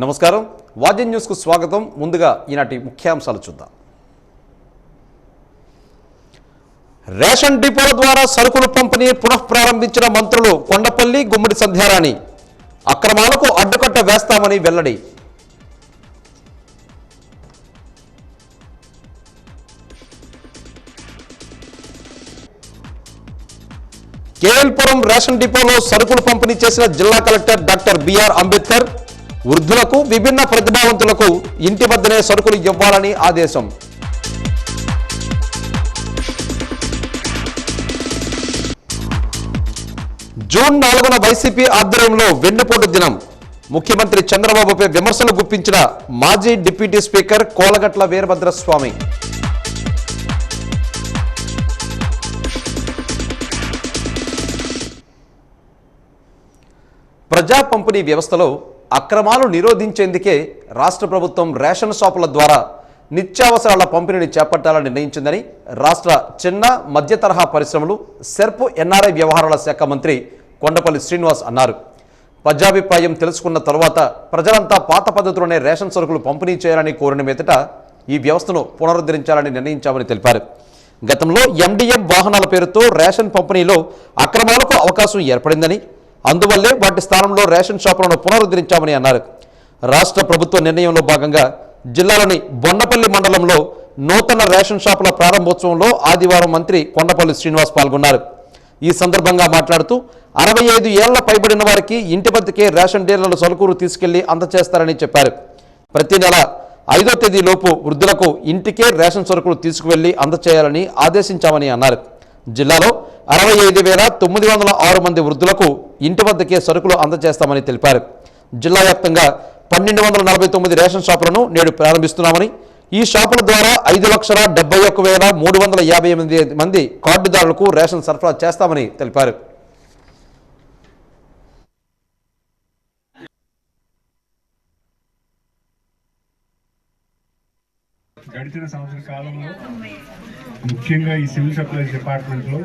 నమస్కారం wasn't news కు స్వాగతం. ముందుగా ఈనాటి ముఖ్యాంశాలు చూద్దాం. రేషన్ డిపోల ద్వారా సరుకులు పంపిణీ పునఃప్రారంభించిన మంత్రులు కొండపల్లి, గుమ్మడి సంధ్యారాణి. అక్రమాలకు అడ్డుకట్ట వేస్తామని వెల్లడి. కేఎల్పురం రేషన్ డిపోలో సరుకులు పంపిణీ చేసిన జిల్లా కలెక్టర్ డాక్టర్ బిఆర్ అంబేద్కర్. వృద్ధులకు, విభిన్న ప్రతిభావంతులకు ఇంటి వద్దనే సరుకులు ఇవ్వాలని ఆదేశం. జూన్ 4న వైసీపీ ఆధ్వర్యంలో వెన్నుపోటు దినం. ముఖ్యమంత్రి చంద్రబాబుపై విమర్శలు గుప్పించిన మాజీ డిప్యూటీ స్పీకర్ కోలగట్ల వీరభద్రస్వామి. ప్రజా పంపిణీ వ్యవస్థలో అక్రమాలు నిరోధించేందుకే రాష్ట్ర ప్రభుత్వం రేషన్ షాపుల ద్వారా నిత్యావసరాల పంపిణీని చేపట్టాలని నిర్ణయించిందని రాష్ట్ర చిన్న మధ్య తరహా పరిశ్రమలు, సెర్ప్, ఎన్ఆర్ఐ వ్యవహారాల శాఖ మంత్రి కొండపల్లి శ్రీనివాస్ అన్నారు. ప్రజాభిప్రాయం తెలుసుకున్న తరువాత ప్రజలంతా పాత పద్ధతిలోనే రేషన్ సరుకులు పంపిణీ చేయాలని కోరిన మీదట ఈ వ్యవస్థను పునరుద్ధరించాలని నిర్ణయించామని తెలిపారు. గతంలో ఎండిఎం వాహనాల పేరుతో రేషన్ పంపిణీలో అక్రమాలకు అవకాశం ఏర్పడిందని, అందువల్లే వాటి స్థానంలో రేషన్ షాపులను పునరుద్ధరించామని అన్నారు. రాష్ట్ర ప్రభుత్వ నిర్ణయంలో భాగంగా జిల్లాలోని బొన్నపల్లి మండలంలో నూతన రేషన్ షాపుల ప్రారంభోత్సవంలో ఆదివారం మంత్రి కొండపల్లి శ్రీనివాస్ పాల్గొన్నారు. ఈ సందర్భంగా మాట్లాడుతూ 65 ఏళ్ల పైబడిన వారికి ఇంటి వద్దకే రేషన్ డీలర్లు సరుకులు తీసుకెళ్లి అందజేస్తారని చెప్పారు. ప్రతి నెల 5వ తేదీలోపు వృద్ధులకు ఇంటికే రేషన్ సరుకులు తీసుకువెళ్లి అందజేయాలని ఆదేశించామని అన్నారు. జిల్లాలో 65,906 మంది వృద్ధులకు ఇంటి వద్దకే సరుకులు అందజేస్తామని తెలిపారు. జిల్లా వ్యాప్తంగా 1249 రేషన్ షాపులను నేడు ప్రారంభిస్తున్నామని, ఈ షాపుల ద్వారా 5,71,358 మంది కార్డుదారులకు రేషన్ సరఫరా చేస్తామని తెలిపారు. గడిచిన సంవత్సర కాలంలో ముఖ్యంగా ఈ సివిల్ సప్లైస్ డిపార్ట్మెంట్లో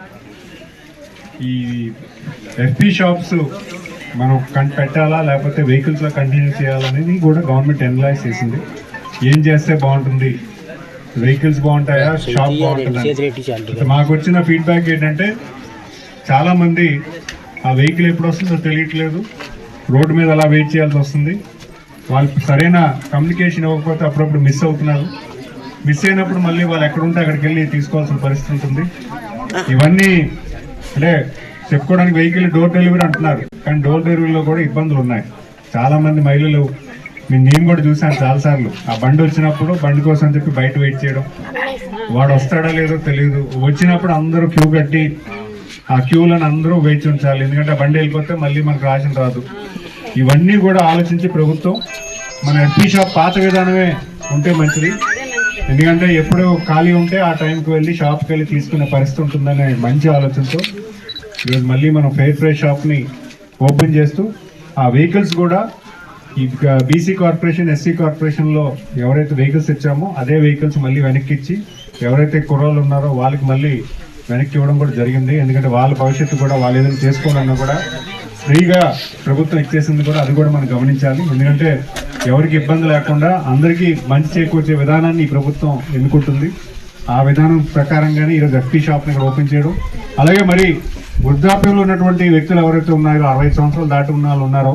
ఈ ఎఫ్పీ షాప్స్ మనం పెట్టాలా లేకపోతే వెహికల్స్లో కంటిన్యూ చేయాలనేది కూడా గవర్నమెంట్ ఎనలైజ్ చేసింది. ఏం చేస్తే బాగుంటుంది, వెహికల్స్ బాగుంటాయా, షాప్ బాగుంటుందా. మాకు వచ్చిన ఫీడ్బ్యాక్ ఏంటంటే చాలామంది ఆ వెహికల్ ఎప్పుడు వస్తుందో తెలియట్లేదు, రోడ్డు మీద అలా వెయిట్ చేయాల్సి వస్తుంది, వాళ్ళకి సరైన కమ్యూనికేషన్ ఇవ్వకపోతే అప్పుడప్పుడు మిస్ అవుతున్నారు. మిస్ అయినప్పుడు మళ్ళీ వాళ్ళు ఎక్కడుంటే అక్కడికి వెళ్ళి తీసుకోవాల్సిన పరిస్థితి ఉంటుంది. ఇవన్నీ అంటే చెప్పుకోవడానికి వెహికల్ డోర్ డెలివరీ అంటున్నారు, కానీ డోర్ డెలివరీలో కూడా ఇబ్బందులు ఉన్నాయి. చాలామంది మహిళలు నేను కూడా చూశాను చాలాసార్లు, ఆ బండి వచ్చినప్పుడు బండి కోసం చెప్పి బయట వెయిట్ చేయడం, వాడు వస్తాడో లేదో తెలియదు, వచ్చినప్పుడు అందరూ క్యూ కట్టి ఆ క్యూలను అందరూ వేచి ఉంచాలి, ఎందుకంటే ఆ బండి వెళ్ళిపోతే మళ్ళీ మనకు రేషన్ రాదు. ఇవన్నీ కూడా ఆలోచించి ప్రభుత్వం మన ఎఫ్పీ షాప్ పాత విధానమే ఉంటే మంచిది, ఎందుకంటే ఎప్పుడు ఖాళీ ఉంటే ఆ టైంకి వెళ్ళి షాప్కి వెళ్ళి తీసుకునే పరిస్థితి ఉంటుందనే మంచి ఆలోచనతో ఈరోజు మళ్ళీ మనం ఫెయిర్ ఫ్రెష్ షాప్ని ఓపెన్ చేస్తూ ఆ వెహికల్స్ కూడా ఈ బీసీ కార్పొరేషన్, ఎస్సీ కార్పొరేషన్లో ఎవరైతే వెహికల్స్ ఇచ్చామో అదే వెహికల్స్ మళ్ళీ వెనక్కి ఇచ్చి ఎవరైతే కుర్రోళ్ళు ఉన్నారో వాళ్ళకి మళ్ళీ వెనక్కి ఇవ్వడం కూడా జరిగింది. ఎందుకంటే వాళ్ళ భవిష్యత్తు కూడా వాళ్ళు ఏదైనా చేసుకోవాలన్నా కూడా ఫ్రీగా ప్రభుత్వం ఇచ్చేసింది కూడా, అది కూడా మనం గమనించాలి. ఎందుకంటే ఎవరికి ఇబ్బంది లేకుండా అందరికీ మంచి చేకూర్చే విధానాన్ని ఈ ప్రభుత్వం ఎన్నుకుంటుంది. ఆ విధానం ప్రకారంగానే ఈరోజు ఎఫ్పీ షాప్ని ఇక్కడ ఓపెన్ చేయడం, అలాగే మరి వృద్ధాప్యంలో ఉన్నటువంటి వ్యక్తులు ఎవరైతే ఉన్నారో 65 సంవత్సరాలు దాటి ఉన్న వాళ్ళు ఉన్నారో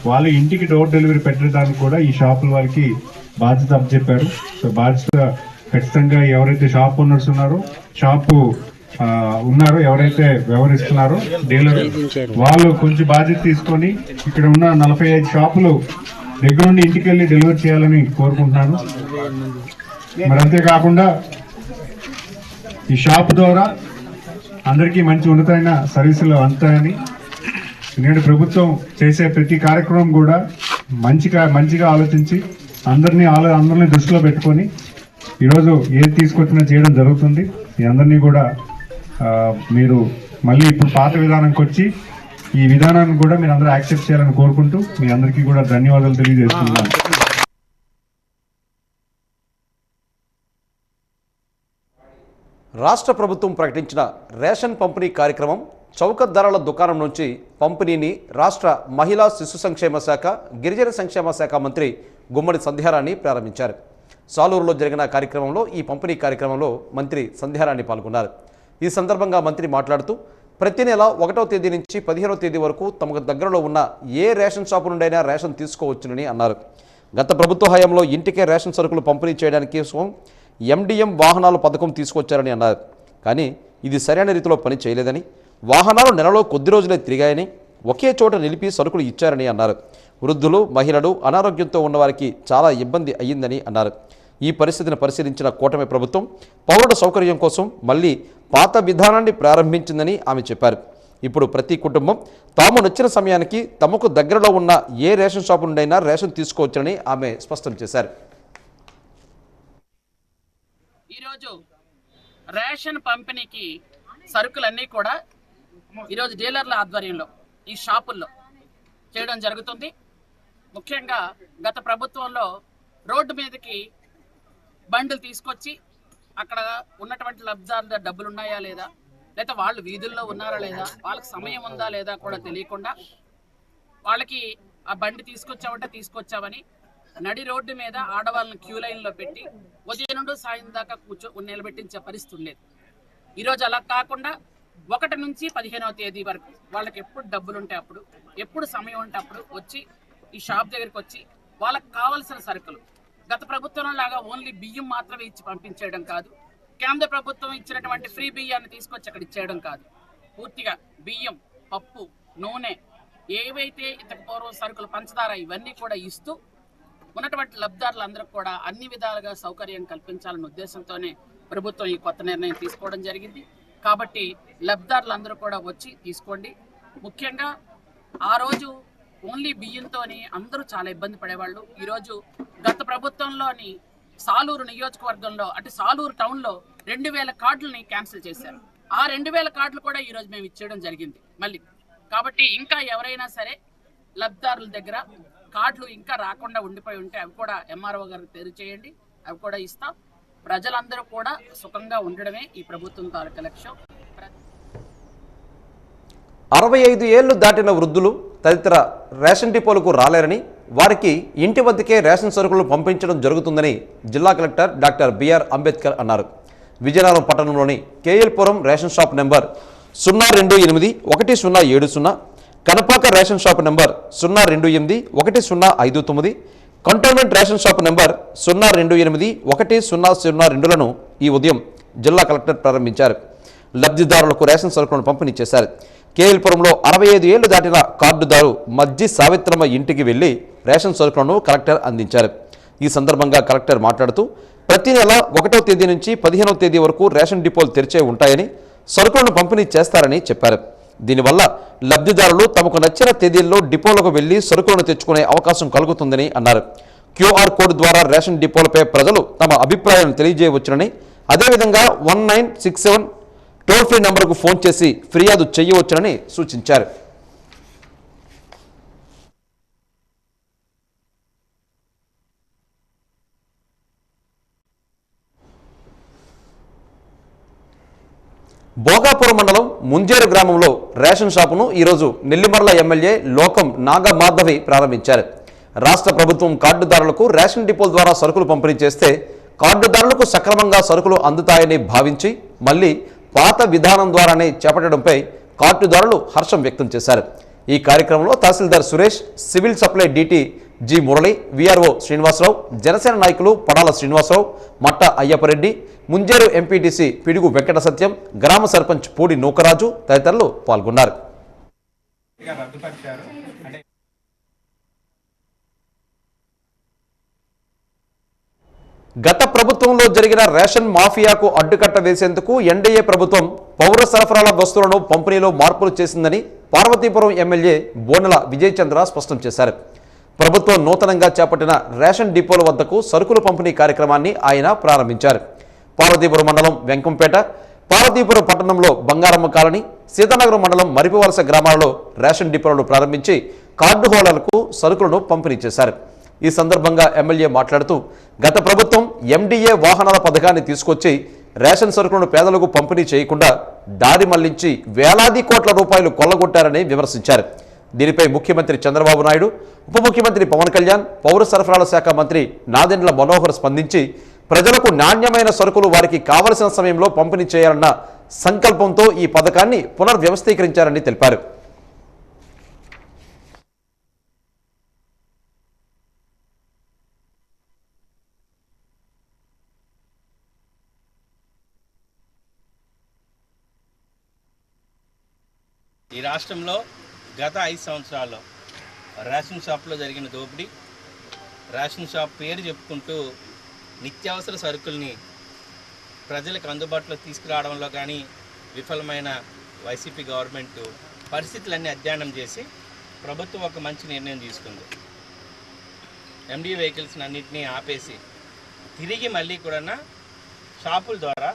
వాళ్ళ ఇంటికి డోర్ డెలివరీ పెట్టడానికి కూడా ఈ షాపుల వారికి బాధ్యత అప్పచెప్పారు. సో బాధ్యత ఖచ్చితంగా ఎవరైతే షాప్ ఓనర్స్ ఉన్నారో, ఎవరైతే వ్యవహరిస్తున్నారో డీలర్, వాళ్ళు కొంచెం బాధ్యత తీసుకొని ఇక్కడ ఉన్న 45 షాపులు దగ్గర నుండి ఇంటికి వెళ్ళి డెలివరీ చేయాలని కోరుకుంటున్నాను. మరి అంతేకాకుండా ఈ షాప్ ద్వారా అందరికీ మంచి ఉన్నతమైన సర్వీసులు అందుతాయని, ఎందుకంటే ప్రభుత్వం చేసే ప్రతి కార్యక్రమం కూడా మంచిగా ఆలోచించి అందరినీ దృష్టిలో పెట్టుకొని ఈరోజు ఏది తీసుకొచ్చినా చేయడం జరుగుతుంది. మీ అందరినీ కూడా మీరు మళ్ళీ ఇప్పుడు పాత విధానానికి వచ్చి ఈ విధానాన్ని కూడా మీరు అందరూ యాక్సెప్ట్ చేయాలని కోరుకుంటూ మీ అందరికీ కూడా ధన్యవాదాలు తెలియజేస్తున్నాను. రాష్ట్ర ప్రభుత్వం ప్రకటించిన రేషన్ పంపిణీ కార్యక్రమం చౌక ధరల దుకాణం నుంచి పంపిణీని రాష్ట్ర మహిళా శిశు సంక్షేమ శాఖ, గిరిజన సంక్షేమ శాఖ మంత్రి గుమ్మడి సంధ్యారాణి ప్రారంభించారు. సాలూరులో జరిగిన కార్యక్రమంలో ఈ పంపిణీ కార్యక్రమంలో మంత్రి సంధ్యారాణి పాల్గొన్నారు. ఈ సందర్భంగా మంత్రి మాట్లాడుతూ ప్రతి నెల 1వ తేదీ నుంచి 15వ తేదీ వరకు తమకు దగ్గరలో ఉన్న ఏ రేషన్ షాపు నుండైనా రేషన్ తీసుకోవచ్చునని అన్నారు. గత ప్రభుత్వ హయాంలో ఇంటికే రేషన్ సరుకులు పంపిణీ చేయడానికి MDM వాహనాల పథకం తీసుకొచ్చారని అన్నారు. కానీ ఇది సరైన రీతిలో పని చేయలేదని, వాహనాలు నెలలో కొద్ది రోజులే తిరిగాయని, ఒకే చోట నిలిపి సరుకులు ఇచ్చారని అన్నారు. వృద్ధులు, మహిళలు, అనారోగ్యంతో ఉన్నవారికి చాలా ఇబ్బంది అయ్యిందని అన్నారు. ఈ పరిస్థితిని పరిశీలించిన కూటమి ప్రభుత్వం పౌరుల సౌకర్యం కోసం మళ్లీ పాత విధానాన్ని ప్రారంభించిందని ఆమె చెప్పారు. ఇప్పుడు ప్రతి కుటుంబం తాము నచ్చిన సమయానికి తమకు దగ్గరలో ఉన్న ఏ రేషన్ షాపు నుండైనా రేషన్ తీసుకోవచ్చని ఆమె స్పష్టం చేశారు. ఈరోజు రేషన్ పంపిణీకి సరుకులన్నీ కూడా ఈరోజు డీలర్ల ఆధ్వర్యంలో ఈ షాపుల్లో చేయడం జరుగుతుంది. ముఖ్యంగా గత ప్రభుత్వంలో రోడ్డు మీదకి బండ్లు తీసుకొచ్చి అక్కడ ఉన్నటువంటి లబ్ధిదారుల డబ్బులు ఉన్నాయా లేదా, లేదా వాళ్ళు వీధుల్లో ఉన్నారా లేదా, వాళ్ళకి సమయం ఉందా లేదా కూడా తెలియకుండా వాళ్ళకి ఆ బండి తీసుకొచ్చామని నడి రోడ్డు మీద ఆడవాళ్ళని క్యూ లైన్లో పెట్టి ఉదయం నుండి సాయం దాకా నిలబెట్టించే పరిస్థితి ఉండేది. ఈరోజు అలా కాకుండా 1 నుంచి 15వ తేదీ వరకు వాళ్ళకి ఎప్పుడు డబ్బులు ఉంటే అప్పుడు, ఎప్పుడు సమయం ఉంటే అప్పుడు వచ్చి ఈ షాప్ దగ్గరికి వచ్చి వాళ్ళకి కావాల్సిన సరుకులు గత ప్రభుత్వం లాగా ఓన్లీ బియ్యం మాత్రమే ఇచ్చి పంపించేయడం కాదు, కేంద్ర ప్రభుత్వం ఇచ్చినటువంటి ఫ్రీ బియ్యాన్ని తీసుకొచ్చి అక్కడ ఇచ్చేయడం కాదు, పూర్తిగా బియ్యం, పప్పు, నూనె, ఏవైతే ఇంతకు పూర్వం సరుకులు, పంచదార ఇవన్నీ కూడా ఇస్తూ ఉన్నటువంటి లబ్ధిదారులందరికీ కూడా అన్ని విధాలుగా సౌకర్యం కల్పించాలన్న ఉద్దేశంతోనే ప్రభుత్వం ఈ కొత్త నిర్ణయం తీసుకోవడం జరిగింది. కాబట్టి లబ్ధిదారులందరూ కూడా వచ్చి తీసుకోండి. ముఖ్యంగా ఆ రోజు ఓన్లీ బియ్యంతోని అందరూ చాలా ఇబ్బంది పడేవాళ్ళు. ఈరోజు గత ప్రభుత్వంలోని సాలూరు నియోజకవర్గంలో అంటే సాలూరు టౌన్లో 2000 కార్డులని క్యాన్సిల్ చేశారు. ఆ 2000 కార్డులు కూడా ఈరోజు మేము ఇచ్చేయడం జరిగింది మళ్ళీ. కాబట్టి ఇంకా ఎవరైనా సరే లబ్ధిదారుల దగ్గర కార్డులు ఇంకా రాకుండా ఉండిపోయి ఉంటే అవి కూడా MRO గారికి తెలియజేయండి, అవి కూడా ఇస్తాం. ప్రజలందరూ కూడా సుఖంగా ఉండడమే ఈ ప్రభుత్వం తాలూకా లక్ష్యం. 65 ఏళ్లు దాటిన వృద్ధులు తదితర రేషన్ డిపోలకు రాలేరని, వారికి ఇంటి వద్దకే రేషన్ సరుకులు పంపించడం జరుగుతుందని జిల్లా కలెక్టర్ డాక్టర్ బిఆర్ అంబేద్కర్ అన్నారు. విజయనగరం పట్టణంలోని KL Puram ration shop number 0281070, Kanapaka ration shop number 0281059, cantonment ration shop number 0281002లను ఈ ఉదయం జిల్లా కలెక్టర్ ప్రారంభించారు. లబ్ధిదారులకు రేషన్ సరుకులను పంపిణీ చేశారు. కేఎల్పురంలో 65 ఏళ్లు దాటిన కార్డుదారు మజ్జి సావిత్రమ్మ ఇంటికి వెళ్లి రేషన్ సరుకులను కలెక్టర్ అందించారు. ఈ సందర్భంగా కలెక్టర్ మాట్లాడుతూ ప్రతి నెల 1వ తేదీ నుంచి 15వ తేదీ వరకు రేషన్ డిపోలు తెరిచే ఉంటాయని, సరుకులను పంపిణీ చేస్తారని చెప్పారు. దీనివల్ల లబ్ధిదారులు తమకు నచ్చిన తేదీల్లో డిపోలకు వెళ్లి సరుకులను తెచ్చుకునే అవకాశం కలుగుతుందని అన్నారు. QR కోడ్ ద్వారా రేషన్ డిపోలపై ప్రజలు తమ అభిప్రాయాలను తెలియజేయవచ్చునని, అదేవిధంగా 1967 టోల్ ఫ్రీ నంబర్కు ఫోన్ చేసి ఫిర్యాదు చేయవచ్చునని సూచించారు. భోగాపురం మండలం ముంజేరు గ్రామంలో రేషన్ షాపును ఈరోజు నెల్లిమర్ల ఎమ్మెల్యే లోకం నాగమాధవి ప్రారంభించారు. రాష్ట్ర ప్రభుత్వం కార్డుదారులకు రేషన్ డిపోల ద్వారా సరుకులు పంపిణీ చేస్తే కార్డుదారులకు సక్రమంగా సరుకులు అందుతాయని భావించి మళ్లీ పాత విధానం ద్వారానే చేపట్టడంపై కార్డుదారులు హర్షం వ్యక్తం చేశారు. ఈ కార్యక్రమంలో tahsildar Suresh, civil supply DT G Murali, VRO Srinivasarao, Janasena నాయకులు పడాల శ్రీనివాసరావు, మట్ట అయ్యప్పరెడ్డి, ముంజేరు ఎంపీటీసీ పిడుగు వెంకట సత్యం, గ్రామ సర్పంచ్ పూడి నూకరాజు తదితరులు పాల్గొన్నారు. గత ప్రభుత్వంలో జరిగిన రేషన్ మాఫియాకు అడ్డుకట్ట వేసేందుకు NDA ప్రభుత్వం పౌర సరఫరాల వస్తువులను పంపిణీలో మార్పులు చేసిందని పార్వతీపురం ఎమ్మెల్యే బోనెల విజయ్ చంద్ర స్పష్టం చేశారు. ప్రభుత్వం నూతనంగా చేపట్టిన రేషన్ డిపోల వద్దకు సరుకుల పంపిణీ కార్యక్రమాన్ని ఆయన ప్రారంభించారు. పార్వతీపురం మండలం వెంకంపేట, పార్వతీపురం పట్టణంలో బంగారమ్మ కాలనీ, సీతానగరం మండలం మరిపివలస గ్రామాలలో రేషన్ డిపోలను ప్రారంభించి కార్డు హోల్డర్లకు సరుకులను పంపిణీ చేశారు. ఈ సందర్భంగా ఎమ్మెల్యే మాట్లాడుతూ గత ప్రభుత్వం MDA వాహనాల పథకాన్ని తీసుకొచ్చి రేషన్ సరుకులను పేదలకు పంపిణీ చేయకుండా దారి మళ్లించి వేలాది కోట్ల రూపాయలు కొల్లగొట్టారని విమర్శించారు. దీనిపై ముఖ్యమంత్రి చంద్రబాబు నాయుడు, ఉప ముఖ్యమంత్రి పవన్ కళ్యాణ్, పౌర సరఫరాల శాఖ మంత్రి నాదెండ్ల మనోహర్ స్పందించి ప్రజలకు నాణ్యమైన సరుకులు వారికి కావలసిన సమయంలో పంపిణీ చేయాలన్న సంకల్పంతో ఈ పథకాన్ని పునర్వ్యవస్థీకరించారని తెలిపారు. ఈ రాష్ట్రంలో గత 5 సంవత్సరాల్లో రేషన్ షాప్లో జరిగిన దోపిడీ, రేషన్ షాప్ పేరు చెప్పుకుంటూ నిత్యావసర సరుకుల్ని ప్రజలకు అందుబాటులో తీసుకురావడంలో కానీ విఫలమైన వైసీపీ గవర్నమెంట్ పరిస్థితులన్నీ అధ్యయనం చేసి ప్రభుత్వం ఒక మంచి నిర్ణయం తీసుకుంది. ఎండి వెహికల్స్ని అన్నింటినీ ఆపేసి తిరిగి మళ్ళీ కూడా షాపుల ద్వారా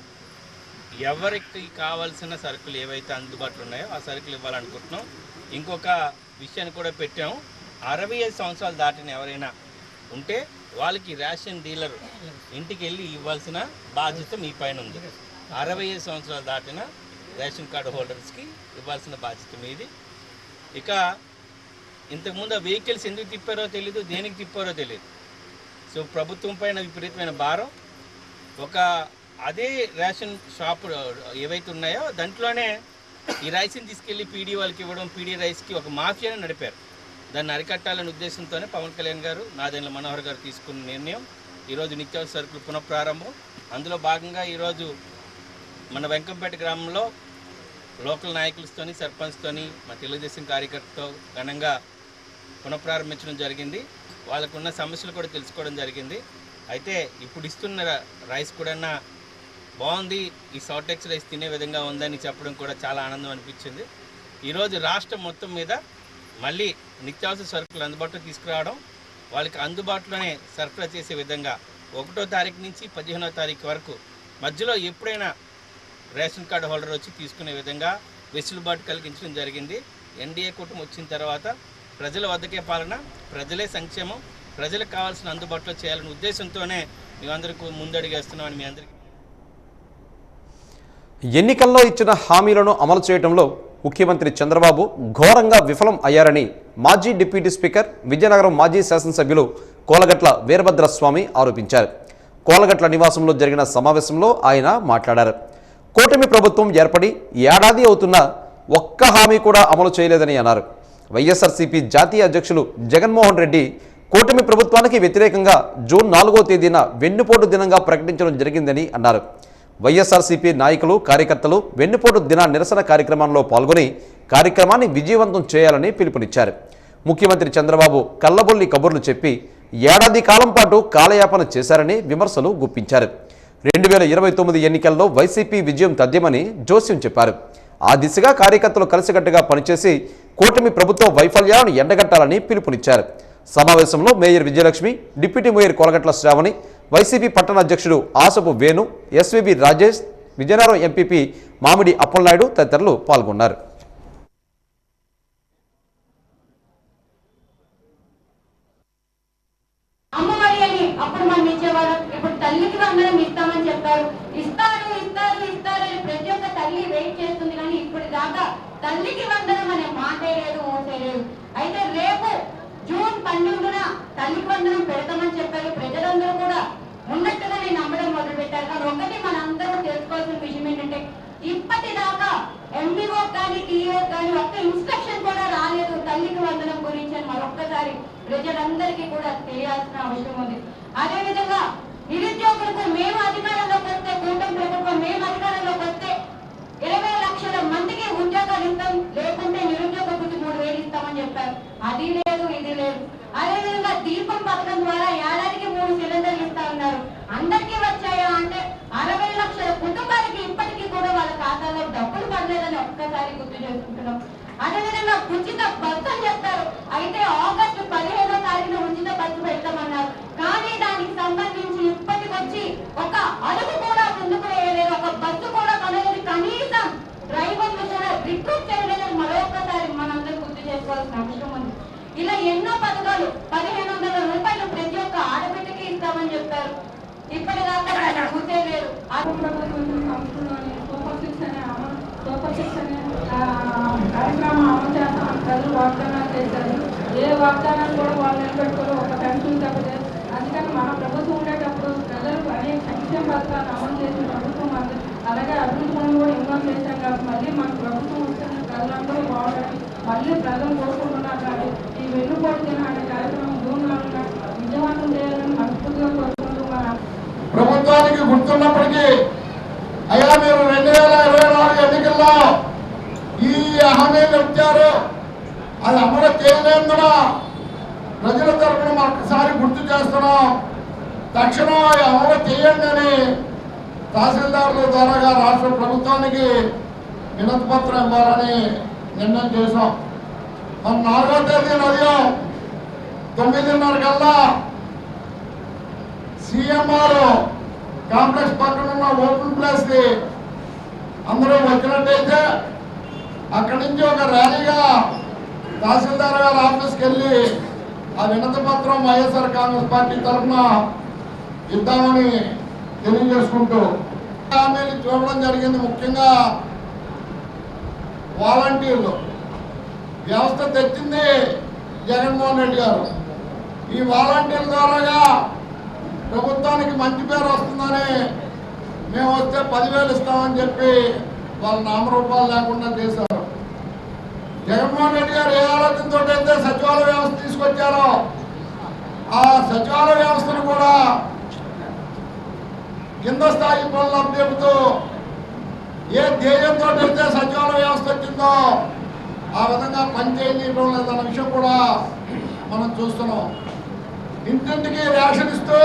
ఎవరికి కావాల్సిన సరుకులు ఏవైతే అందుబాటులో ఉన్నాయో ఆ సరుకులు ఇవ్వాలనుకుంటున్నాం. ఇంకొక విషయాన్ని కూడా పెట్టాము. 65 సంవత్సరాలు దాటిన ఎవరైనా ఉంటే వాళ్ళకి రేషన్ డీలర్ ఇంటికి వెళ్ళి ఇవ్వాల్సిన బాధ్యత మీ పైన ఉంది. 65 సంవత్సరాలు దాటిన రేషన్ కార్డు హోల్డర్స్కి ఇవ్వాల్సిన బాధ్యత మీది. ఇక ఇంతకుముందు ఆ వెహికల్స్ ఎందుకు తిప్పారో తెలీదు, దేనికి తిప్పారో తెలియదు. సో ప్రభుత్వం పైన విపరీతమైన భారం. ఒక అదే రేషన్ షాప్ ఏవైతే ఉన్నాయో దాంట్లోనే ఈ రైస్ని తీసుకెళ్ళి పీడీ వాళ్ళకి ఇవ్వడం, పీడీ రైస్కి ఒక మాఫియాని నడిపారు. దాన్ని అరికట్టాలనే ఉద్దేశంతోనే పవన్ కళ్యాణ్ గారు, నాదెండ్ల మనోహర్ గారు తీసుకున్న నిర్ణయం ఈరోజు నిత్యావసర సరుకులు పునఃప్రారంభం. అందులో భాగంగా ఈరోజు మన వెంకంపేట గ్రామంలో లోకల్ నాయకులతోని, సర్పంచ్తోని, మా తెలుగుదేశం కార్యకర్తతో ఘనంగా పునఃప్రారంభించడం జరిగింది. వాళ్ళకున్న సమస్యలు కూడా తెలుసుకోవడం జరిగింది. అయితే ఇప్పుడు ఇస్తున్న రైస్ కూడా బాగుంది, ఈ షార్టెక్స్ రైస్ తినే విధంగా ఉందని చెప్పడం కూడా చాలా ఆనందం అనిపించింది. ఈరోజు రాష్ట్రం మొత్తం మీద మళ్ళీ నిత్యావసర సరుకులు అందుబాటులో తీసుకురావడం, వాళ్ళకి అందుబాటులోనే సరఫరా చేసే విధంగా 1వ తారీఖు నుంచి 15వ తారీఖు వరకు మధ్యలో ఎప్పుడైనా రేషన్ కార్డు హోల్డర్ వచ్చి తీసుకునే విధంగా వెసులుబాటు కలిగించడం జరిగింది. ఎన్డీఏ కూటమి వచ్చిన తర్వాత ప్రజల వద్దకే పాలన, ప్రజలే సంక్షేమం, ప్రజలకు కావాల్సిన అందుబాటులో చేయాలనే ఉద్దేశంతోనే మేమందరికీ ముందడుగేస్తున్నామని మీ అందరికీ. ఎన్నికల్లో ఇచ్చిన హామీలను అమలు చేయడంలో ముఖ్యమంత్రి చంద్రబాబు ఘోరంగా విఫలం అయ్యారని మాజీ డిప్యూటీ స్పీకర్, విజయనగరం మాజీ శాసనసభ్యులు కోలగట్ల వీరభద్రస్వామి ఆరోపించారు. కోలగట్ల నివాసంలో జరిగిన సమావేశంలో ఆయన మాట్లాడారు. కూటమి ప్రభుత్వం ఏర్పడి ఏడాది అవుతున్నా ఒక్క హామీ కూడా అమలు చేయలేదని అన్నారు. వైఎస్ఆర్సీపీ జాతీయ అధ్యక్షులు జగన్మోహన్ రెడ్డి కూటమి ప్రభుత్వానికి వ్యతిరేకంగా జూన్ 4వ తేదీన వెన్నుపోటు దినంగా ప్రకటించడం జరిగిందని అన్నారు. వైఎస్ఆర్సీపీ నాయకులు, కార్యకర్తలు వెన్నుపోటు దిన నిరసన కార్యక్రమంలో పాల్గొని కార్యక్రమాన్ని విజయవంతం చేయాలని పిలుపునిచ్చారు. ముఖ్యమంత్రి చంద్రబాబు కల్లబొల్లి కబుర్లు చెప్పి ఏడాది కాలం పాటు కాలయాపన చేశారని విమర్శలు గుప్పించారు. 2029 ఎన్నికల్లో వైసీపీ విజయం తథ్యమని జోస్యం చెప్పారు. ఆ దిశగా కార్యకర్తలు కలిసికట్టుగా పనిచేసి కూటమి ప్రభుత్వ వైఫల్యాలను ఎండగట్టాలని పిలుపునిచ్చారు. సమావేశంలో mayor Vijayalakshmi, deputy mayor Kolagatla Sravani, YCP పట్టణ అధ్యక్షుడు ఆసపు వేణు, ఎస్వీబీ రాజేష్, విజయనగరం ఎంపీపీ మామిడి అప్పలనాయుడు తదితరులు పాల్గొన్నారు. తల్లికి వందనం ఇస్తామని చెప్పారు. ఇస్తారు ఇస్తారు ఇస్తారు అని ప్రతి ఒక్క తల్లి వెయిట్ చేస్తుంది, కానీ ఇప్పుడు దాకా తల్లికి వందనం అనే మాటే లేదు, మోసే లేదు. అయితే రేపు జూన్ 12న తల్లికి వందనం పెడతామని చెప్పారు. ప్రజలందరూ కూడా ఉన్నట్టుగా నేను నమ్మడం మొదలు పెట్టారు. కానీ ఒకటి మనందరూ తెలుసుకోవాల్సిన విషయం ఏంటంటే ఇప్పటిదాకా ఎంపీఓ కానీ టీఓ కానీ ఒక్క ఇన్స్ట్రక్షన్ కూడా రాలేదు తల్లికి వందనం గురించి అని మరొక్కసారి ప్రజలందరికీ కూడా తెలియాల్సిన అవసరం ఉంది. అదేవిధంగా నిరుద్యోగులకు మేము అధికారంలోకి వస్తే, కూటమి ప్రభుత్వం మేము అధికారంలోకి వస్తే 20 లక్షల మందికి ఉద్యోగాలు ఇస్తాం, లేకుంటే నిరుద్యోగ వృత్తి 3,000 ఇస్తామని చెప్పారు. అది లేదు, ఇది లేదు. అదేవిధంగా దీపం పథకం ద్వారా ఏడాదికి 3 సిలిండర్లు ఇస్తా ఉన్నారు. అందరికీ వచ్చాయా అంటే 60 లక్షల కుటుంబాలకి ఇప్పటికీ కూడా వాళ్ళ ఖాతాలో డబ్బులు పడలేదని ఒక్కసారి గుర్తు చేసుకుంటున్నాం. అదేవిధంగా ఉచిత బస్సు అని చెప్పారు. అయితే ఆగస్టు 15వ తారీఖున ఉచిత బస్సు పెడతామన్నారు. కానీ దానికి సంబంధించి ఇప్పటికొచ్చి ఒక అడుగు కూడా ముందుకు వేయలేదు, ఒక బస్సు కూడా కొనలేదు, కనీసం డ్రైవర్లు కూడా రిక్రూట్ చేయలేదని మరొకసారి మనందరూ గుర్తు చేసుకోవాల్సిన అవసరం ఉంది. ఇలా ఎన్నో పథకాలు 1,500 రూపాయలు ప్రతి ఒక్క ఆడబిడ్డకి ఇస్తామని చెప్పారు. ఇప్పటిదాకా చూసే లేదు. కార్యక్రమం అమలు చేస్తామని ప్రజలు వాగ్దానాలు చేశారు. ఏ వాగ్దానాలు కూడా వాళ్ళు నిలబెట్టుకోవడం ఒక పెన్షన్ తప్పదే. అందుకని మన ప్రభుత్వం ఉండేటప్పుడు ప్రజలు అనేక సంక్షేమ పథకాలు అమలు చేసిన ప్రభుత్వం అది. అలాగే అభివృద్ధి పనులు కూడా ఎన్నో చేశాం కాబట్టి మళ్ళీ మన ప్రభుత్వం వస్తున్న ప్రజలందరూ బాగుండాలి. మళ్ళీ ప్రజలు కోరుకుంటున్నారు కానీ ఈ వెన్నుపోటు దిన అనే కార్యక్రమం జూన్ 4న విజయవంతం చేయాలని మనస్ఫూర్తిగా కోరుకుంటూ ప్రభుత్వానికి గుర్తున్నప్పటికీ అయ్యా మీరు 2024 ఎన్నికల్లో ఈ హామీలు ఇచ్చారు, అది అమలు చేయలేందున ప్రజల తరఫున మరొకసారి గుర్తు చేస్తున్నాం. తక్షణం అమలు చేయండి అని తహసీల్దారుల ద్వారా రాష్ట్ర ప్రభుత్వానికి వినతి పత్రం ఇవ్వాలని నిర్ణయం చేశాం. మన 4వ తేదీ ఉదయం 9:30 కల్లా సిఎంఆర్ కాంప్లెక్స్ పక్కన ఉన్న ఓపెన్ ప్లేస్ కి అందరూ వచ్చినట్టయితే అక్కడి నుంచి ఒక ర్యాలీగా తహసీల్దార్ గారి ఆఫీస్కి వెళ్ళి ఆ వినతి పత్రం వైఎస్ఆర్ కాంగ్రెస్ పార్టీ తరఫున ఇద్దామని తెలియజేసుకుంటూ హామీలు చూడడం జరిగింది. ముఖ్యంగా వాలంటీర్లు వ్యవస్థ తెచ్చింది జగన్మోహన్ రెడ్డి గారు. ఈ వాలంటీర్ల ద్వారాగా ప్రభుత్వానికి మంచి పేరు వస్తుందని మేము వస్తే 10,000 ఇస్తామని చెప్పి వాళ్ళ నామరూపాలు లేకుండా చేశారు. జగన్మోహన్ రెడ్డి గారు ఏ ఆలోచనతో అయితే సచివాలయ వ్యవస్థ తీసుకొచ్చారో ఆ సచివాలయ వ్యవస్థను కూడా కింద స్థాయి పనులు అప్పచెబుతూ ఏ ధ్యేయంతో అయితే సచివాలయ వ్యవస్థ వచ్చిందో ఆ విధంగా పనిచేయడం లేదన్న విషయం కూడా మనం చూస్తున్నాం. ఇంటింటికి రేషన్ ఇస్తూ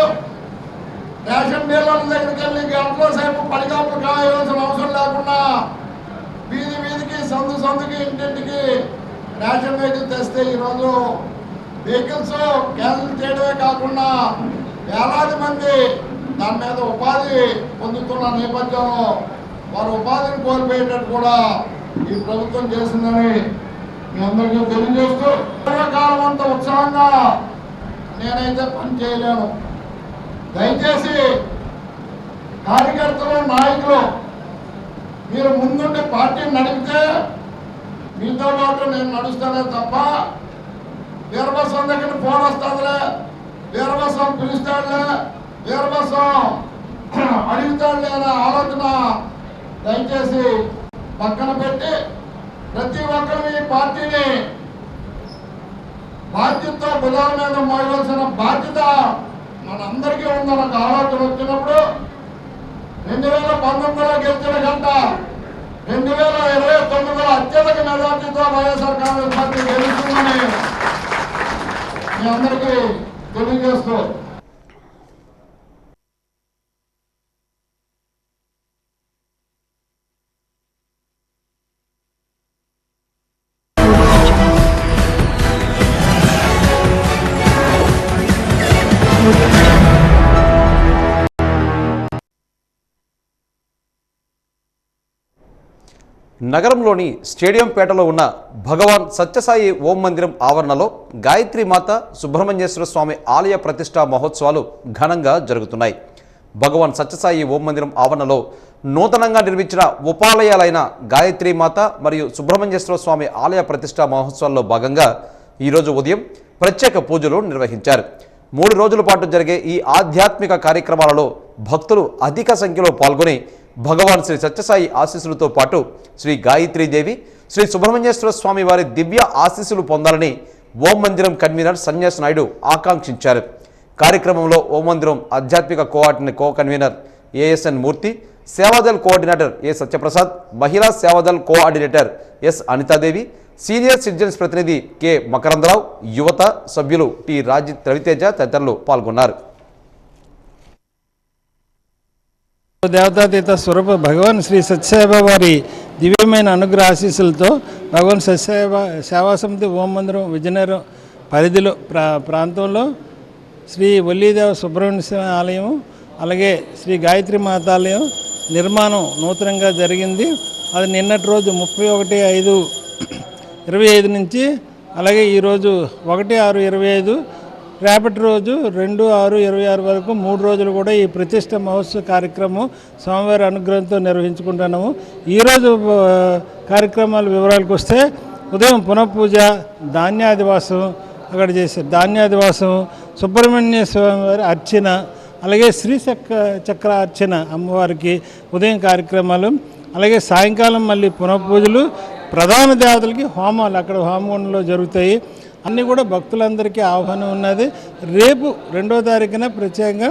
రేషన్ డీలర్ల దగ్గరికి వెళ్ళి గంటల సేపు పడిగాపులు కావాల్సిన అవసరం లేకుండా వీధి వీధికి సందుకి ఇంటింటికి రేషన్ వెహికల్ తెస్తే ఈరోజు వెహికల్స్ క్యాన్సిల్ చేయడమే కాకుండా వేలాది మంది దాని మీద ఉపాధి పొందుతున్న నేపథ్యంలో వారు ఉపాధిని కోల్పోయేటట్టు కూడా ఈ ప్రభుత్వం చేసిందని మీ అందరికీ తెలియజేస్తూ కాలం అంత ఉత్సాహంగా నేనైతే పని చేయలేను. దయచేసి కార్యకర్తలు నాయకులు మీరు ముందుండి పార్టీని నడిపితే మీతో పాటు నేను నడుస్తానే తప్ప వీరబసం దగ్గర ఫోన్ వస్తుందిలే, వీరబసం పిలుస్తాడులే, వీరబసం అడుగుతాడులే అనే ఆలోచన దయచేసి పక్కన పెట్టి ప్రతి ఒక్కరు ఈ పార్టీని బాధ్యతతో బుధాల మీద మోయవలసిన బాధ్యత మనందరికీ ఉందన్న ఆలోచన వచ్చినప్పుడు 2019లో గెలిచిన గంట 2029లో అత్యధిక మెజార్టీతో వైఎస్ఆర్ కాంగ్రెస్ పార్టీ గెలుస్తుందని మీ అందరికీ తెలియజేస్తూ నగరంలోని స్టేడియం పేటలో ఉన్న భగవాన్ సత్యసాయి ఓం మందిరం ఆవరణలో గాయత్రి మాత సుబ్రహ్మణ్యేశ్వర స్వామి ఆలయ ప్రతిష్టా మహోత్సవాలు ఘనంగా జరుగుతున్నాయి. భగవాన్ సత్యసాయి ఓం మందిరం ఆవరణలో నూతనంగా నిర్మించిన ఉపాలయాలైన గాయత్రి మాత మరియు సుబ్రహ్మణ్యేశ్వర స్వామి ఆలయ ప్రతిష్టా మహోత్సవాల్లో భాగంగా ఈరోజు ఉదయం ప్రత్యేక పూజలు నిర్వహించారు. 3 రోజుల పాటు జరిగే ఈ ఆధ్యాత్మిక కార్యక్రమాలలో భక్తులు అధిక సంఖ్యలో పాల్గొని భగవాన్ శ్రీ సత్యసాయి ఆశీస్సులతో పాటు శ్రీ గాయత్రీదేవి, శ్రీ సుబ్రహ్మణ్యేశ్వర స్వామి వారి దివ్య ఆశీస్సులు పొందాలని ఓం మందిరం కన్వీనర్ సన్యాస్ నాయుడు ఆకాంక్షించారు. కార్యక్రమంలో ఓం మందిరం ఆధ్యాత్మిక co convener A S N Murthy, Sevadal coordinator A Satyaprasad, మహిళా Sevadal coordinator S Anitadevi, senior citizens ప్రతినిధి కె మకరందరావు, యువత సభ్యులు టి రవితేజ తదితరులు పాల్గొన్నారు. దేవతాతీత స్వరూప భగవాన్ శ్రీ సత్యసాయిబాబా వారి దివ్యమైన అనుగ్రహ ఆశీస్సులతో భగవాన్ సత్యసాయిబాబా సేవా సమితి ఓం మందిరం విజయనగరం పరిధిలో ప్రాంతంలో శ్రీ వల్లీదేవ సుబ్రహ్మణ్య స్వామి ఆలయం, అలాగే శ్రీ గాయత్రి మాతాలయం నిర్మాణం నూతనంగా జరిగింది. అది నిన్నటి రోజు 31/5/25 నుంచి, అలాగే ఈరోజు 1/6/25 రేపటి రోజు 2/6/26 వరకు 3 రోజులు కూడా ఈ ప్రతిష్ట మహోత్సవ కార్యక్రమం స్వామివారి అనుగ్రహంతో నిర్వహించుకుంటున్నాము. ఈరోజు కార్యక్రమాల వివరాలకు వస్తే ఉదయం పునఃపూజ, ధాన్యాదివాసం అక్కడ చేశారు. ధాన్యాదివాసం, సుబ్రహ్మణ్య స్వామివారి అర్చన, అలాగే చక్ర అర్చన అమ్మవారికి ఉదయం కార్యక్రమాలు, అలాగే సాయంకాలం మళ్ళీ పునఃపూజలు, ప్రధాన దేవతలకి హోమాలు అక్కడ హోమంలో జరుగుతాయి. అన్నీ కూడా భక్తులందరికీ ఆహ్వానం ఉన్నది. రేపు 2వ తారీఖున ప్రత్యేకంగా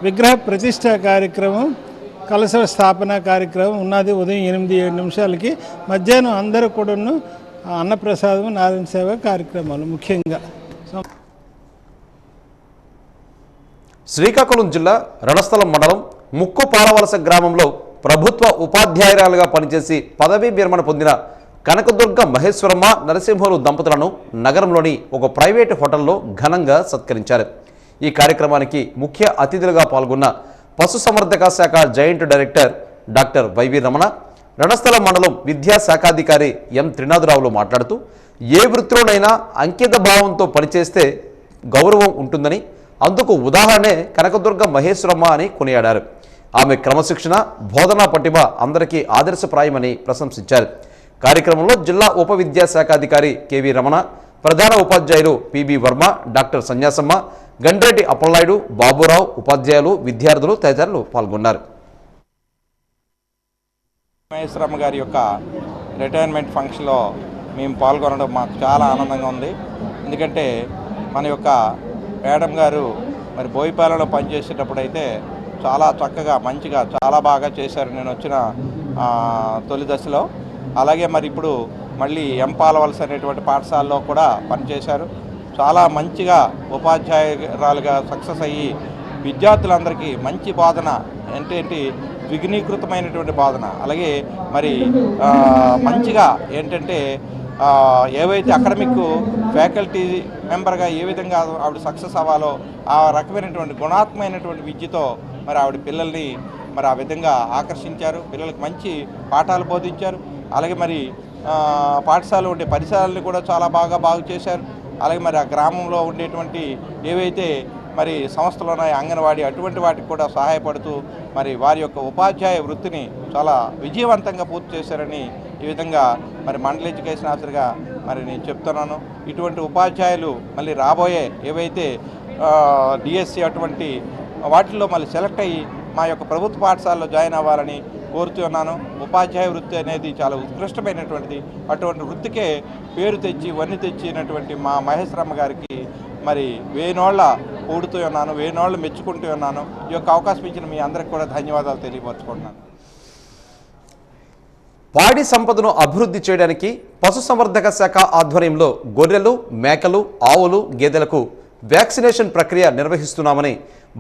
విగ్రహ ప్రతిష్ట కార్యక్రమం, కలశ స్థాపన కార్యక్రమం ఉన్నది. ఉదయం 8-7 నిమిషాలకి. మధ్యాహ్నం అందరూ కూడాను అన్నప్రసాదం, నారాయణ సేవ కార్యక్రమాలు ముఖ్యంగా. శ్రీకాకుళం జిల్లా రణస్థలం మండలం ముక్కు పాలవలస గ్రామంలో ప్రభుత్వ ఉపాధ్యాయురాలుగా పనిచేసి పదవీ విరమణ పొందిన కనకదుర్గ మహేశ్వరమ్మ నరసింహులు దంపతులను నగరంలోని ఒక ప్రైవేటు హోటల్లో ఘనంగా సత్కరించారు. ఈ కార్యక్రమానికి ముఖ్య అతిథులుగా పాల్గొన్న పశుసంవర్ధక శాఖ joint director doctor YV Ramana, Ranasthalam మండలం విద్యాశాఖాధికారి ఎం త్రినాథరావులు మాట్లాడుతూ ఏ వృత్తిలోనైనా అంకిత భావంతో పనిచేస్తే గౌరవం ఉంటుందని, అందుకు ఉదాహరణే కనకదుర్గ మహేశ్వరమ్మ అని కొనియాడారు. ఆమె క్రమశిక్షణ, బోధనా పటిమ అందరికీ ఆదర్శప్రాయమని ప్రశంసించారు. కార్యక్రమంలో జిల్లా ఉప విద్యాశాఖాధికారి కెవి రమణ, ప్రధాన ఉపాధ్యాయులు పిబి వర్మ, డాక్టర్ సన్యాసమ్మ, గండ్రెడ్డి అప్పలనాయుడు, బాబురావు, ఉపాధ్యాయులు, విద్యార్థులు తదితరులు పాల్గొన్నారు. మహేశ్వరమ్మ గారి యొక్క రిటైర్మెంట్ ఫంక్షన్లో మేము పాల్గొనడం మాకు చాలా ఆనందంగా ఉంది. ఎందుకంటే మన యొక్క మేడం గారు మరి బోయిపాలెంలో పనిచేసేటప్పుడు అయితే చాలా చక్కగా మంచిగా చాలా బాగా చేశారు నేను వచ్చిన తొలి దశలో. అలాగే మరి ఇప్పుడు మళ్ళీ ఎంపాలవలస అనేటువంటి పాఠశాలలో కూడా పనిచేశారు. చాలా మంచిగా ఉపాధ్యాయురాలుగా సక్సెస్ అయ్యి విద్యార్థులందరికీ మంచి బోధన, ఏంటంటే ద్విగుణీకృతమైనటువంటి బోధన, అలాగే మరి మంచిగా ఏంటంటే ఏవైతే అకాడమిక్ ఫ్యాకల్టీ మెంబర్గా ఏ విధంగా ఆవిడ సక్సెస్ అవ్వాలో ఆ రకమైనటువంటి గుణాత్మకమైనటువంటి విద్యతో మరి ఆవిడ పిల్లల్ని మరి ఆ విధంగా ఆకర్షించారు. పిల్లలకు మంచి పాఠాలు బోధించారు. అలాగే మరి పాఠశాలలో ఉండే పరిసరాలను కూడా చాలా బాగు చేశారు. అలాగే మరి ఆ గ్రామంలో ఉండేటువంటి ఏవైతే మరి సంస్థలు ఉన్నాయి, అంగన్వాడీ, అటువంటి వాటికి కూడా సహాయపడుతూ మరి వారి యొక్క ఉపాధ్యాయ వృత్తిని చాలా విజయవంతంగా పూర్తి చేశారని ఈ విధంగా మరి మండల ఎడ్యుకేషన్ ఆఫీసర్గా మరి నేను చెప్తున్నాను. ఇటువంటి ఉపాధ్యాయులు మళ్ళీ రాబోయే ఏవైతే డిఎస్సి అటువంటి వాటిల్లో మళ్ళీ సెలెక్ట్ అయ్యి మా యొక్క ప్రభుత్వ పాఠశాలలో జాయిన్ అవ్వాలని కోరుతూ ఉన్నాను. ఉపాధ్యాయ వృత్తి అనేది చాలా ఉత్కృష్టమైనటువంటిది. అటువంటి వృత్తికే పేరు తెచ్చి వన్ని తెచ్చినటువంటి మా మహేశ్వరమ్మ గారికి మరి వేనోళ్ళ పొడుతూ ఉన్నాను, వేనోళ్ళు మెచ్చుకుంటూ ఉన్నాను. ఈ యొక్క అవకాశం ఇచ్చిన మీ అందరికి కూడా ధన్యవాదాలు తెలియపరుచుకుంటున్నాను. పాడి సంపదను అభివృద్ధి చేయడానికి పశుసంవర్ధక శాఖ ఆధ్వర్యంలో గొర్రెలు, మేకలు, ఆవులు, గేదెలకు వ్యాక్సినేషన్ ప్రక్రియ నిర్వహిస్తున్నామని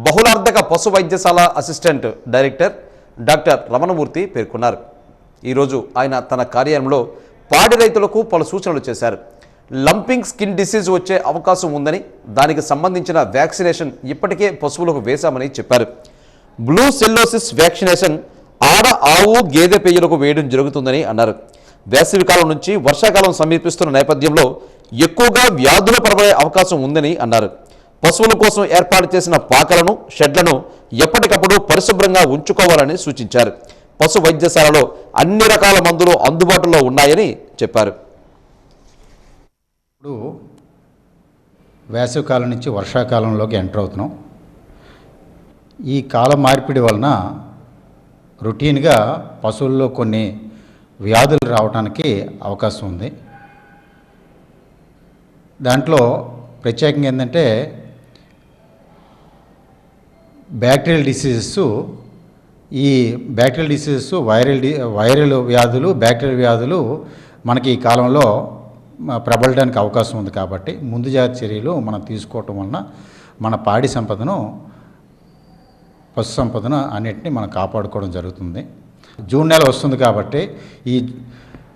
బహుళార్థక పశు వైద్యశాల అసిస్టెంట్ డైరెక్టర్ డాక్టర్ రమణమూర్తి పేర్కొన్నారు. ఈరోజు ఆయన తన కార్యాలయంలో పాడి రైతులకు పలు సూచనలు చేశారు. లంపింగ్ స్కిన్ డిసీజ్ వచ్చే అవకాశం ఉందని, దానికి సంబంధించిన వ్యాక్సినేషన్ ఇప్పటికే పశువులకు వేశామని చెప్పారు. బ్లూ సెల్లోసిస్ వ్యాక్సినేషన్ ఆడ, ఆవు, గేదె పెయ్యలకు వేయడం జరుగుతుందని అన్నారు. వేసవికాలం నుంచి వర్షాకాలం సమీపిస్తున్న నేపథ్యంలో ఎక్కువగా వ్యాధులు ప్రబలే అవకాశం ఉందని అన్నారు. పశువుల కోసం ఏర్పాటు చేసిన పాకలను, షెడ్లను ఎప్పటికప్పుడు పరిశుభ్రంగా ఉంచుకోవాలని సూచించారు. పశు వైద్యశాలలో అన్ని రకాల మందులు అందుబాటులో ఉన్నాయని చెప్పారు. ఇప్పుడు వేసవికాలం నుంచి వర్షాకాలంలోకి ఎంటర్ అవుతున్నాం. ఈ కాల మార్పిడి వలన రొటీన్గా పశువుల్లో కొన్ని వ్యాధులు రావడానికి అవకాశం ఉంది. దాంట్లో ప్రత్యేకంగా ఏంటంటే బ్యాక్టీరియల్ డిసీజెస్, ఈ బ్యాక్టీరియల్ డిసీజెస్, వైరల్ వ్యాధులు, బ్యాక్టీరియల్ వ్యాధులు మనకి ఈ కాలంలో ప్రబలడానికి అవకాశం ఉంది. కాబట్టి ముందు జాగ్రత్త చర్యలు మనం తీసుకోవటం వలన మన పాడి సంపదను, పశు సంపదను అన్నిటినీ మనం కాపాడుకోవడం జరుగుతుంది. జూన్ నెల వస్తుంది కాబట్టి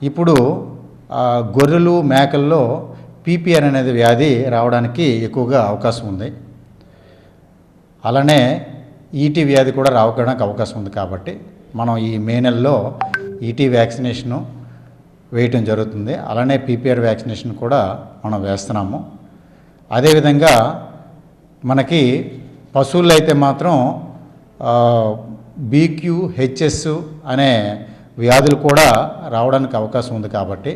ఇప్పుడు గొర్రెలు, మేకల్లో పీపీఆర్ అనేది వ్యాధి రావడానికి ఎక్కువగా అవకాశం ఉంది. అలానే ఈటీ వ్యాధి కూడా రావడానికి అవకాశం ఉంది. కాబట్టి మనం ఈ మే నెలలో ఈటీ వ్యాక్సినేషను వేయటం జరుగుతుంది. అలానే పీపీఆర్ వ్యాక్సినేషన్ కూడా మనం వేస్తున్నాము. అదేవిధంగా మనకి పశువుల్లో అయితే మాత్రం BQHS అనే వ్యాధులు కూడా రావడానికి అవకాశం ఉంది. కాబట్టి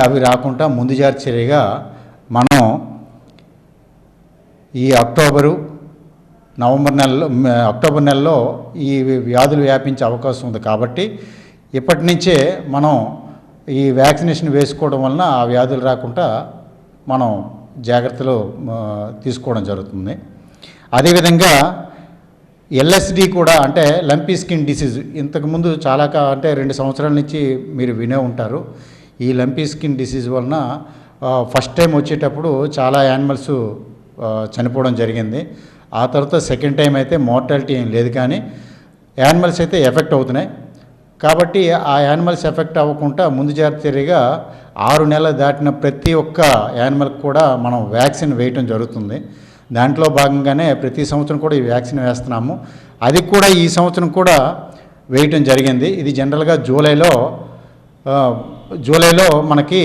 అవి రాకుండా ముందు జాగ్రత్త చర్యగా మనం ఈ అక్టోబర్ నెలలో ఈ వ్యాధులు వ్యాపించే అవకాశం ఉంది. కాబట్టి ఇప్పటి నుంచే మనం ఈ వ్యాక్సినేషన్ వేసుకోవడం వలన ఆ వ్యాధులు రాకుండా మనం జాగ్రత్తలు తీసుకోవడం జరుగుతుంది. అదేవిధంగా LSD కూడా అంటే లంపీ స్కిన్ డిసీజ్ ఇంతకుముందు చాలా అంటే 2 సంవత్సరాల నుంచి మీరు వినే ఉంటారు. ఈ లంపీ స్కిన్ డిసీజ్ వలన ఫస్ట్ టైం వచ్చేటప్పుడు చాలా యానిమల్స్ చనిపోవడం జరిగింది. ఆ తర్వాత సెకండ్ టైం అయితే మోర్టాలిటీ ఏం లేదు, కానీ యానిమల్స్ అయితే ఎఫెక్ట్ అవుతున్నాయి. కాబట్టి ఆ యానిమల్స్ ఎఫెక్ట్ అవ్వకుండా ముందు జాగ్రత్త చర్యగా 6 నెలలు దాటిన ప్రతి ఒక్క యానిమల్కి కూడా మనం వ్యాక్సిన్ వేయటం జరుగుతుంది. దాంట్లో భాగంగానే ప్రతి సంవత్సరం కూడా ఈ వ్యాక్సిన్ వేస్తున్నాము. అది కూడా ఈ సంవత్సరం కూడా వేయటం జరిగింది. ఇది జనరల్గా జూలైలో మనకి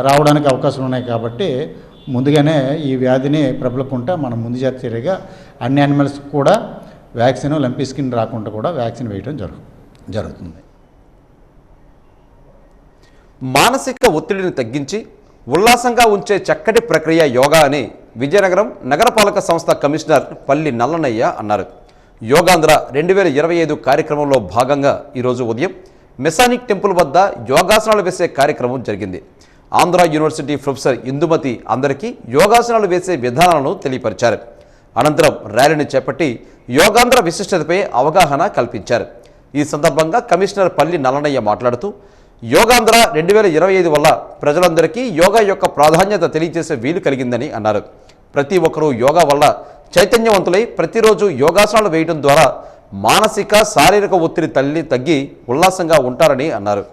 రావడానికి అవకాశాలు ఉన్నాయి. కాబట్టి ముందుగానే ఈ వ్యాధిని ప్రబలకుండా మనం ముందు జాగ్రత్త చర్యగా అన్ని యానిమల్స్ కూడా వ్యాక్సిన్ లంపీ స్కిన్ రాకుండా కూడా వ్యాక్సిన్ వేయటం జరుగుతుంది. మానసిక ఒత్తిడిని తగ్గించి ఉల్లాసంగా ఉంచే చక్కటి ప్రక్రియ యోగా అని విజయనగరం నగరపాలక సంస్థ కమిషనర్ పల్లి నల్లనయ్య అన్నారు. యోగాంధ్ర 2025 కార్యక్రమంలో భాగంగా ఈరోజు ఉదయం మెసానిక్ టెంపుల్ వద్ద యోగాసనాలు వేసే కార్యక్రమం జరిగింది. ఆంధ్ర యూనివర్సిటీ ప్రొఫెసర్ ఇందుమతి అందరికీ యోగాసనాలు వేసే విధానాలను తెలియపరిచారు. అనంతరం ర్యాలీని చేపట్టి యోగాంధ్ర విశిష్టతపై అవగాహన కల్పించారు. ఈ సందర్భంగా కమిషనర్ పల్లి నల్లనయ్య మాట్లాడుతూ యోగాంధ్ర 2025 వల్ల ప్రజలందరికీ యోగా యొక్క ప్రాధాన్యత తెలియజేసే వీలు కలిగిందని అన్నారు. ప్రతి ఒక్కరూ యోగా వల్ల చైతన్యవంతులై ప్రతిరోజు యోగాసనాలు వేయడం ద్వారా మానసిక శారీరక ఒత్తిడి తగ్గి ఉల్లాసంగా ఉంటారని అన్నారు.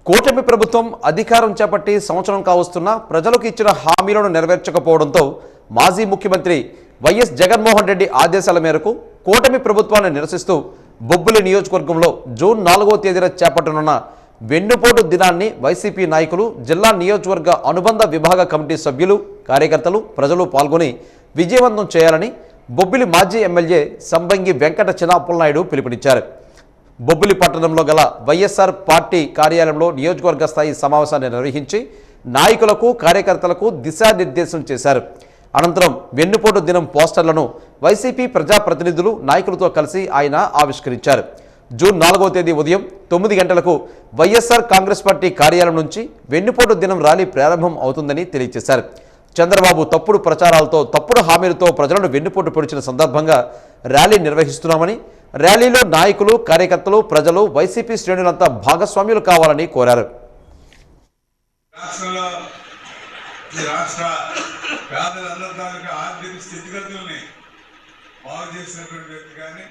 కూటమి ప్రభుత్వం అధికారం చేపట్టి సంవత్సరం కావస్తున్నా ప్రజలకు ఇచ్చిన హామీలను నెరవేర్చకపోవడంతో మాజీ ముఖ్యమంత్రి వైఎస్ జగన్మోహన్ రెడ్డి ఆదేశాల మేరకు కూటమి ప్రభుత్వాన్ని నిరసిస్తూ బొబ్బిలి నియోజకవర్గంలో జూన్ 4వ తేదీన చేపట్టనున్న వెన్నుపోటు దినాన్ని వైసీపీ నాయకులు, జిల్లా నియోజకవర్గ అనుబంధ విభాగ కమిటీ సభ్యులు, కార్యకర్తలు, ప్రజలు పాల్గొని విజయవంతం చేయాలని బొబ్బిలి మాజీ ఎమ్మెల్యే సంబంగి వెంకట చిన్నప్పలనాయుడు పిలుపునిచ్చారు. బొబ్బిలి పట్టణంలో గల వైఎస్ఆర్ పార్టీ కార్యాలయంలో నియోజకవర్గ స్థాయి సమావేశాన్ని నిర్వహించి నాయకులకు, కార్యకర్తలకు దిశానిర్దేశం చేశారు. అనంతరం వెన్నుపోటు దినం పోస్టర్లను వైసీపీ ప్రజాప్రతినిధులు, నాయకులతో కలిసి ఆయన ఆవిష్కరించారు. జూన్ 4వ తేదీ ఉదయం 9 గంటలకు వైఎస్ఆర్ కాంగ్రెస్ పార్టీ కార్యాలయం నుంచి వెన్నుపోటు దినం ర్యాలీ ప్రారంభం అవుతుందని తెలియజేశారు. చంద్రబాబు తప్పుడు ప్రచారాలతో, తప్పుడు హామీలతో ప్రజలను వెన్నుపోటు పొడిచిన సందర్భంగా ర్యాలీ నిర్వహిస్తున్నామని, ర్యాలీలో నాయకులు, కార్యకర్తలు, ప్రజలు, వైసీపీ శ్రేణులంతా భాగస్వామ్యులు కావాలని కోరారు. రాష్ట్ర పేదలందరి ఆర్థిక స్థితిగతుల్ని బాగు చేసినటువంటి వ్యక్తి కానీ,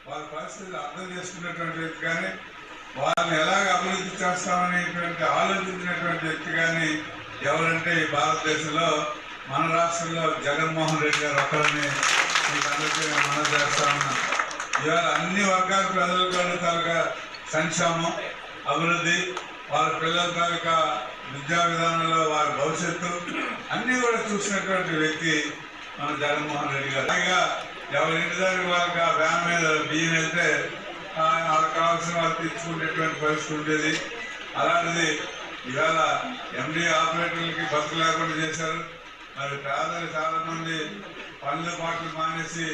వారి పరిస్థితులు అర్థం చేసుకున్నటువంటి వ్యక్తి కానీ, వారిని ఎలాగ అభివృద్ధి చేస్తామనేటువంటి ఆలోచించినటువంటి వ్యక్తి కానీ ఎవరంటే ఈ భారతదేశంలో మన రాష్ట్రంలో జగన్మోహన్ రెడ్డి గారు ఒకరిని మీకు అందరికీ మనం చేస్తా ఉన్నాం. ఇవాళ అన్ని వర్గాల ప్రజల తాలూకా సంక్షేమం, అభివృద్ధి, వారి పిల్లల తాలూకా విద్యా విధానంలో వారి భవిష్యత్తు అన్నీ కూడా చూసినటువంటి వ్యక్తి మన జగన్మోహన్ రెడ్డి గారు. పైగా ఎవరింటి దగ్గర వాళ్ళకి ఆ వ్యాన్ మీద బియ్యం వెళ్తే వాళ్ళకి కావాల్సిన వాళ్ళు తెచ్చుకునేటువంటి పరిస్థితి ఉండేది. అలాంటిది ఇవాళ ఎండి ఆపరేటర్లకి బస్సు లేకుండా చేశారు. మరి పేదలు చాలా మంది పనుల పాటలు మానేసి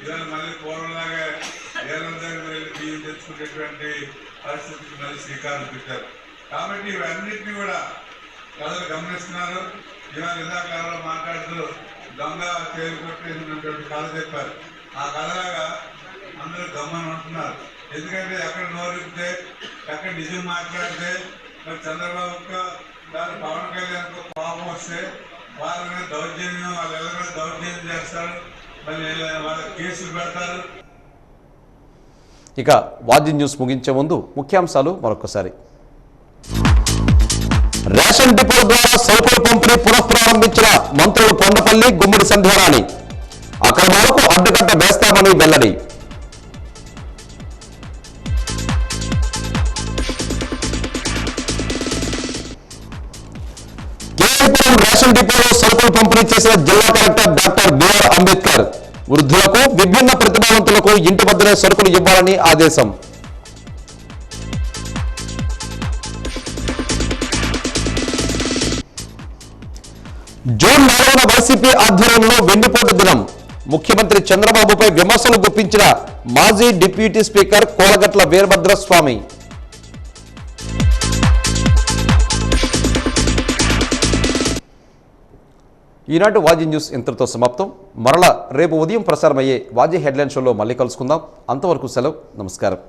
ఇవాళ మళ్ళీ పూర్వంలాగా వేల దగ్గర వెళ్ళి బియ్యం తెచ్చుకునేటువంటి పరిస్థితికి మళ్ళీ శ్రీకారం పెట్టారు. కాబట్టి ఇవన్నిటినీ కూడా ప్రజలు గమనిస్తున్నారు. ఇవాళ ఇందాక ఎవరో మాట్లాడుతూ దొంగ తేలు కొట్టేసినటువంటి కథ చెప్పారు. ఆ కథలాగా అందరూ గమ్మని ఉంటున్నారు. ఎందుకంటే ఎక్కడ నోరిస్తే, ఎక్కడ నిజం మాట్లాడితే, మరి చంద్రబాబుకు దాని పవన్ కళ్యాణ్కు కోపం వస్తే వాళ్ళ మీద దౌర్జన్యం, వాళ్ళ మీద దౌర్జన్యం చేస్తారు, మళ్ళీ వాళ్ళ కేసులు పెడతారు. ఇక వాద్య న్యూస్ ముగించే ముందు ముఖ్యాంశాలు మరొకసారి. రేషన్ డిపో ద్వారా సరుకుల పంపిణీ పునఃప్రారంభించిన మంత్రులు కొండపల్లి, గుమ్మడి సంధ్యారాణి. అక్రమాలకు అడ్డుకట్ట వేస్తామని వెల్లడి. కేవీపురం రేషన్ డిపోలో సరుకులు పంపిణీ చేసిన జిల్లా కలెక్టర్ డాక్టర్ బిఆర్ అంబేద్కర్ వృద్ధులకు, విభిన్న ప్రతిభావంతులకు ఇంటి వద్దనే సరుకులు ఇవ్వాలని ఆదేశం. జూన్ 4న వైసీపీ ఆధ్వర్యంలో వెన్నుపోటు దినం. ముఖ్యమంత్రి చంద్రబాబుపై విమర్శలు గుప్పించిన మాజీ డిప్యూటీ స్పీకర్ కోలగట్ల వీరభద్రస్వామి. ఈనాటి వాజీ న్యూస్ ఇంతటితో సమాప్తం. మరలా రేపు ఉదయం ప్రసారమయ్యే వాజీ హెడ్లైన్ షోలో మళ్ళీ కలుసుకుందాం. అంతవరకు సెలవు. నమస్కారం.